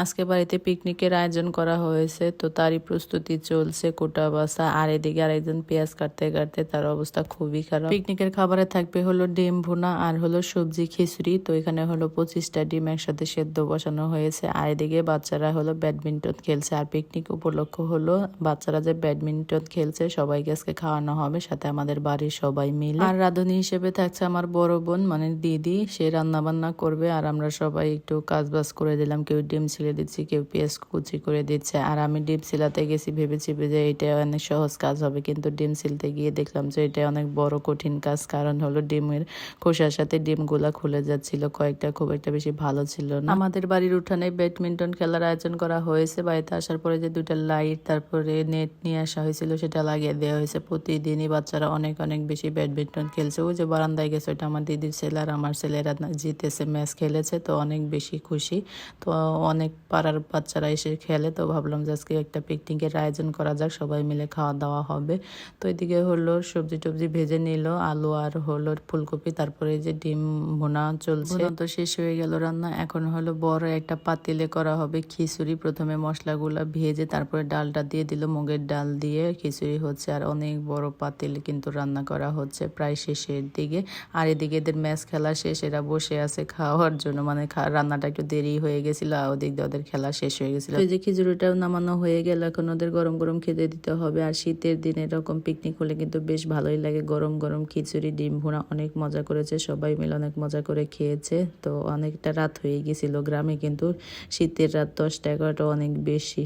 আজকে বাড়িতে পিকনিকের আয়োজন করা হয়েছে, তো তারই প্রস্তুতি চলছে, কোটা বাছা। আর এদিকে আরেকজন পেঁয়াজ কাটতে কাটতে তার অবস্থা খুবই খারাপ। পিকনিকের খাবারে থাকবে হলো ডিম ভুনা আর হলো সবজি খিচুড়ি। তো এখানে হলো 25টা ডিম একসাথে সেদ্ধ বসানো হয়েছে। আর এদিকে বাচ্চারা হলো ব্যাডমিন্টন খেলছে। আর পিকনিক উপলক্ষ হলো বাচ্চারা যে ব্যাডমিন্টন খেলছে সবাইকে আজকে খাওয়ানো হবে, সাথে আমাদের বাড়ির সবাই মিলে। আর রাঁধুনি হিসেবে থাকছে আমার বড় বোন মানে দিদি, সে রান্না বান্না করবে। আর আমরা সবাই একটু কাজ বাজ করে দিলাম, কেউ ডিম ছিলে দিচ্ছি, কেউ পেঁয়াজ কুচি করে দিচ্ছে। আর আমি ডিম সিলাতে গেছি ভেবেছি যে এটা অনেক সহজ কাজ হবে, কিন্তু ডিম সিলতে গিয়ে দেখলাম যে এটা অনেক বড় কঠিন কাজ। কারণ হলো ডিমের খোসার সাথে ডিমগুলা খুলে যাচ্ছিল, কয়েকটা খুব একটা বেশি ভালো ছিল না। আমাদের বাড়ির উঠানে ব্যাডমিন্টন খেলার আয়োজন করা হয়েছে। বাড়িতে আসার পরে যে দুইটা লাইট তারপরে নেট নিয়ে আসা হয়েছিল সেটা লাগিয়ে দেওয়া হয়েছে। প্রতিদিনই বাচ্চারা অনেক অনেক বেশি ব্যাডমিন্টন খেলছে। ওই যে বারান্দায় গেছে, ওটা আমার দিদির ছেলে আর আমার ছেলেরা জিতেছে, ম্যাচ খেলেছে, তো অনেক বেশি খুশি। তো অনেক পাড়ার বাচ্চারা এসে খেলে, তো ভাবলাম যে আজকে একটা পিকনিকের আয়োজন করা যাক, সবাই মিলে খাওয়া দাওয়া হবে। তো এদিকে হলো সবজি টবজি ভেজে নিল, আলু আর হলো ফুলকপি, তারপরে যে ডিম ভুনা চলছে। তো শেষ হয়ে গেল রান্না। এখন হলো বড় একটা পাতিলে করা হবে খিচুড়ি। প্রথমে মশলাগুলা ভেজে তারপরে ডালটা দিয়ে দিল, মুগের ডাল দিয়ে খিচুড়ি হচ্ছে। আর অনেক বড় পাতিলে কিন্তু রান্না করা হচ্ছে, প্রায় শেষের দিকে। আর এদিকে এদের ম্যাচ খেলা শেষ, এরা বসে আছে খাওয়ার জন্য, মানে রান্নাটা একটু দেরি হয়ে গেছিল, আর ওদিক দিয়ে ওদের খেলা শেষ হয়ে গেছিল। এই যে খিচুড়িটাও নামানো হয়ে গেল, এখন ওদের গরম গরম খেতে দিতে হবে। আর শীতের দিনে এরকম পিকনিক হলে কিন্তু বেশ ভালোই লাগে, গরম গরম খিচুড়ি ডিম ভুনা। অনেক মজা করেছে সবাই মিলে, অনেক মজা করে খেয়েছে। তো অনেকটা রাত হয়ে গেছিল গ্রামে, কিন্তু শীতের রাত 10টা 11টা অনেক বেশি।